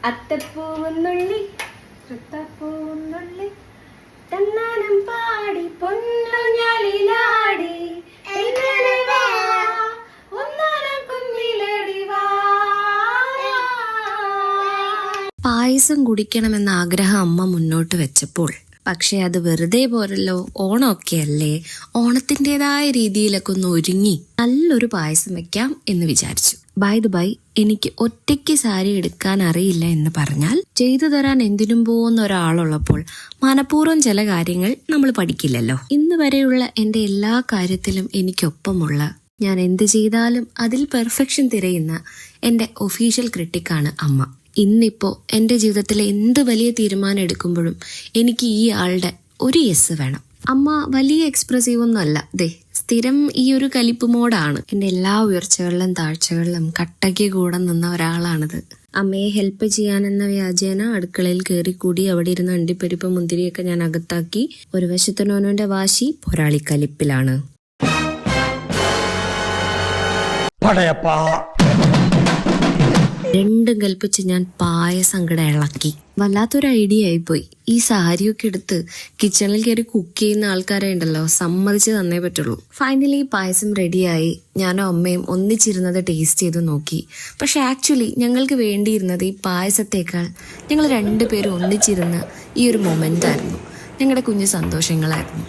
അത്തപ്പൂവുന്നുള്ളി തൃത്തപ്പൂവുന്നുള്ളി തന്നാനം പാടി പൊന്നൂഞ്ഞാലിലാടി എങ്ങനെ വാ ഒന്നാനം കുഞ്ഞിലടി വാ. പായസം കുടിക്കണമെന്ന ആഗ്രഹം അമ്മ മുന്നോട്ട് വെച്ചപ്പോൾ പക്ഷെ അത് വെറുതെ പോരല്ലോ, ഓണമൊക്കെ അല്ലേ, ഓണത്തിൻ്റെതായ രീതിയിലൊക്കെ ഒന്ന് ഒരുങ്ങി നല്ലൊരു പായസം വെക്കാം എന്ന് വിചാരിച്ചു. ബൈ ദ ബൈ, എനിക്ക് ഒറ്റയ്ക്ക് സാരി എടുക്കാൻ അറിയില്ല എന്ന് പറഞ്ഞാൽ ചെയ്തു തരാൻ എന്തിനും പോകുന്ന ഒരാളുള്ളപ്പോൾ മനഃപൂർവ്വം ചില കാര്യങ്ങൾ നമ്മൾ പഠിക്കില്ലല്ലോ. ഇന്ന് വരെയുള്ള എൻ്റെ എല്ലാ കാര്യത്തിലും എനിക്കൊപ്പമുള്ള, ഞാൻ എന്ത് ചെയ്താലും അതിൽ പെർഫെക്ഷൻ തിരയുന്ന എൻ്റെ ഒഫീഷ്യൽ ക്രിട്ടിക്കാണ് അമ്മ. ഇന്നിപ്പോ എൻ്റെ ജീവിതത്തിലെ എന്ത് വലിയ തീരുമാനം എടുക്കുമ്പോഴും എനിക്ക് ഈ ആളുടെ ഒരു യെസ് വേണം. അമ്മ വലിയ എക്സ്പ്രസീവ് ഒന്നും അല്ല, സ്ഥിരം ഈ ഒരു കലിപ്പ് മോഡാണ്. എൻ്റെ എല്ലാ ഉയർച്ചകളിലും താഴ്ചകളിലും കട്ടയ്ക്ക് കൂടെ നിന്ന ഒരാളാണിത്. അമ്മയെ ഹെൽപ്പ് ചെയ്യാനെന്ന വ്യാജേന അടുക്കളയിൽ കയറിക്കൂടി അവിടെ ഇരുന്ന് അണ്ടിപ്പരിപ്പ് മുന്തിരിയൊക്കെ ഞാൻ അകത്താക്കി. ഒരു വശത്ത് നോനുവിന്റെ വാശി, പോരാളിക്കലിപ്പിലാണ്. രണ്ടും കൽപ്പിച്ച് ഞാൻ പായസങ്കട ഇളക്കി. വല്ലാത്തൊരു ഐഡിയ ആയിപ്പോയി. ഈ സാരിയൊക്കെ എടുത്ത് കിച്ചണിൽ കയറി കുക്ക് ചെയ്യുന്ന ആൾക്കാരെ ഉണ്ടല്ലോ, സമ്മതിച്ച് തന്നേ പറ്റുള്ളൂ. ഫൈനലി പായസം റെഡിയായി. ഞാനും അമ്മയും ഒന്നിച്ചിരുന്നത് ടേസ്റ്റ് ചെയ്ത് നോക്കി. പക്ഷെ ആക്ച്വലി ഞങ്ങൾക്ക് വേണ്ടിയിരുന്നത് ഈ പായസത്തേക്കാൾ ഞങ്ങൾ രണ്ടുപേരും ഒന്നിച്ചിരുന്ന ഈ ഒരു മൊമെന്റ് ആയിരുന്നു. ഞങ്ങളുടെ കുഞ്ഞു സന്തോഷങ്ങളായിരുന്നു.